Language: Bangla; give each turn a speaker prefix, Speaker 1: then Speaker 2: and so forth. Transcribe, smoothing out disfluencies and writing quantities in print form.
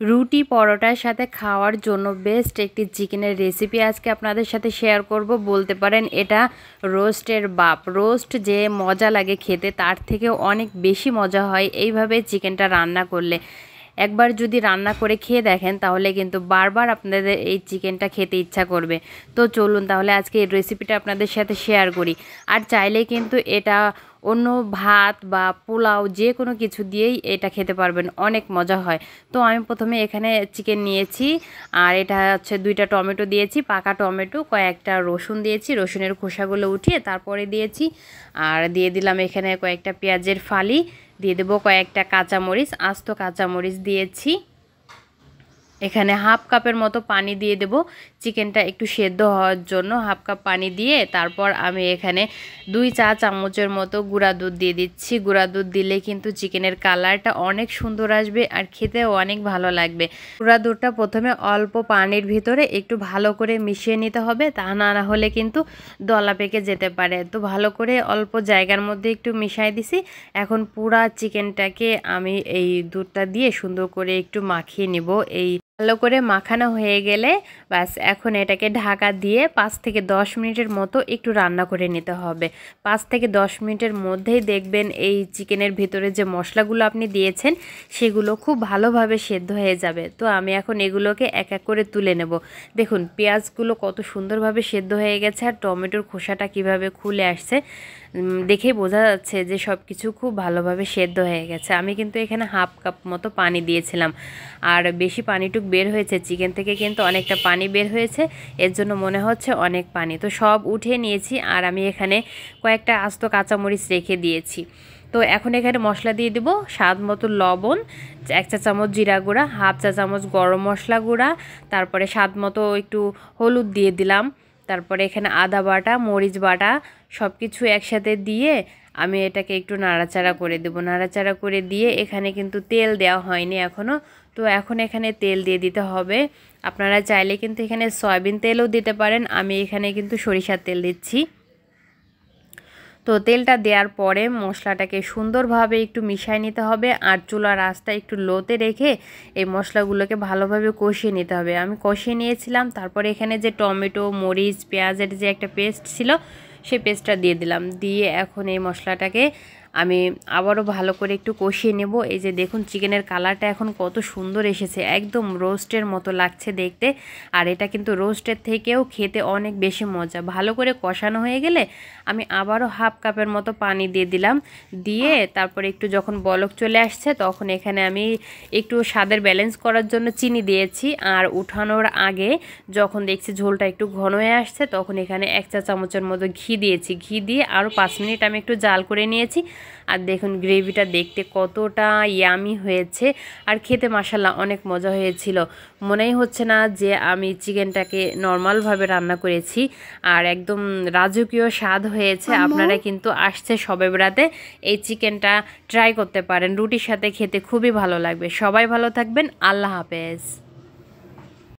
Speaker 1: রুটি পরোটার সাথে খাওয়ার জন্য বেস্ট একটি চিকেনের রেসিপি আজকে আপনাদের সাথে শেয়ার করব। বলতে পারেন এটা রোস্টের বাপ। রোস্ট যে মজা লাগে খেতে তার থেকেও অনেক বেশি মজা হয় এইভাবে চিকেনটা রান্না করলে। একবার যদি রান্না করে খেয়ে দেখেন তাহলে কিন্তু বারবার আপনাদের এই চিকেনটা খেতে ইচ্ছা করবে। তো চলুন তাহলে আজকে এই রেসিপিটা আপনাদের সাথে শেয়ার করি। আর চাইলে কিন্তু এটা অন্য ভাত বা পোলাও যে কোনো কিছু দিয়েই এটা খেতে পারবেন, অনেক মজা হয়। তো আমি প্রথমে এখানে চিকেন নিয়েছি, আর এটা হচ্ছে 2টা টমেটো দিয়েছি, পাকা টমেটো, কয়েকটা রসুন দিয়েছি, রসুনের খোসাগুলো উঠিয়ে তারপরে দিয়েছি। আর দিয়ে দিলাম এখানে কয়েকটা পেঁয়াজের ফালি, দিয়ে দেবো কয়েকটা কাঁচামরিচ, আস্ত কাঁচামরিচ দিয়েছি। এখানে হাফ কাপের মতো পানি দিয়ে দেব চিকেনটা একটু সেদ্ধ হওয়ার জন্য। হাফ কাপ পানি দিয়ে তারপর আমি এখানে 2 চা চামচের মতো গুঁড়া দুধ দিয়ে দিচ্ছি। গুঁড়া দুধ দিলে কিন্তু চিকেনের কালারটা অনেক সুন্দর আসবে আর খেতেও অনেক ভালো লাগবে। গুঁড়া দুধটা প্রথমে অল্প পানির ভিতরে একটু ভালো করে মিশিয়ে নিতে হবে, তা না হলে কিন্তু দলা পেকে যেতে পারে। তো ভালো করে অল্প জায়গার মধ্যে একটু মিশাই দিছি। এখন পুরা চিকেনটাকে আমি এই দুধটা দিয়ে সুন্দর করে একটু মাখিয়ে নিব। এই ভালো করে মাখানো হয়ে গেলে ব্যাস এখন এটাকে ঢাকা দিয়ে 5 থেকে 10 মিনিটের মতো একটু রান্না করে নিতে হবে। 5 থেকে 10 মিনিটের মধ্যেই দেখবেন এই চিকেনের ভিতরে যে মশলাগুলো আপনি দিয়েছেন সেগুলো খুব ভালোভাবে সেদ্ধ হয়ে যাবে। তো আমি এখন এগুলোকে এক এক করে তুলে নেব। দেখুন পেঁয়াজগুলো কত সুন্দরভাবে সেদ্ধ হয়ে গেছে আর টমেটোর খোসাটা কিভাবে খুলে আসছে, দেখেই বোঝা যাচ্ছে যে সব কিছু খুব ভালোভাবে সেদ্ধ হয়ে গেছে। আমি কিন্তু এখানে হাফ কাপ মতো পানি দিয়েছিলাম, আর বেশি পানিটুক বের হয়েছে চিকেন থেকে, কিন্তু অনেকটা পানি বের হয়েছে, এর জন্য মনে হচ্ছে অনেক পানি। তো সব উঠিয়ে নিয়েছি, আর আমি এখানে কয়েকটা আস্ত কাঁচামরিচ রেখে দিয়েছি। তো এখন এখানে মশলা দিয়ে দেবো স্বাদ মতো লবণ, 1 চা চামচ জিরা গুঁড়া, হাফ চা চামচ গরম মশলা গুঁড়া, তারপরে স্বাদ মতো একটু হলুদ দিয়ে দিলাম, তারপরে এখানে আদা বাটা, মরিচ বাটা সব কিছু একসাথে দিয়ে আমি এটাকে একটু নাড়াচাড়া করে দেবো। নাড়াচাড়া করে দিয়ে এখানে কিন্তু তেল দেওয়া হয়নি এখনও, তো এখন এখানে তেল দিয়ে দিতে হবে। আপনারা চাইলে কিন্তু এখানে সয়াবিন তেলও দিতে পারেন, আমি এখানে কিন্তু সরিষার তেল দিচ্ছি। তো তেলটা দেওয়ার পরে মশলাটাকে সুন্দরভাবে একটু মিশিয়ে নিতে হবে, আর চুলার আঁচটা একটু লোতে রেখে এই মশলাগুলোকে ভালোভাবে কষিয়ে নিতে হবে। আমি কষিয়ে নিয়েছিলাম, তারপরে এখানে যে টমেটো, মরিচ, পেঁয়াজের যে একটা পেস্ট ছিল সেই পেস্টটা দিয়ে দিলাম। দিয়ে এখন এই মশলাটাকে আমি আবারও ভালো করে একটু কষিয়ে নেব। এই যে দেখুন চিকেনের কালারটা এখন কত সুন্দর এসেছে, একদম রোস্টের মতো লাগছে দেখতে। আর এটা কিন্তু রোস্টের থেকেও খেতে অনেক বেশি মজা। ভালো করে কষানো হয়ে গেলে আমি আবারও হাফ কাপের মতো পানি দিয়ে দিলাম। দিয়ে তারপরে একটু যখন বলক চলে আসছে তখন এখানে আমি একটু স্বাদের ব্যালেন্স করার জন্য চিনি দিয়েছি। আর উঠানোর আগে যখন দেখছি ঝোলটা একটু ঘন হয়ে আসছে তখন এখানে 1 চা চামচের মতো ঘি দিয়েছি। ঘি দিয়ে আরও 5 মিনিট আমি একটু জাল করে নিয়েছি। আর দেখুন গ্রেভিটা দেখতে কতটা ইয়ামি হয়েছে, আর খেতে মাশাআল্লাহ অনেক মজা হয়েছিল। মনেই হচ্ছে না যে আমি চিকেনটাকে নর্মালভাবে রান্না করেছি, আর একদম রাজকীয় স্বাদ হয়েছে। আপনারা কিন্তু আসছে শবে বরাতে এই চিকেনটা ট্রাই করতে পারেন, রুটির সাথে খেতে খুবই ভালো লাগবে। সবাই ভালো থাকবেন, আল্লাহ হাফেজ।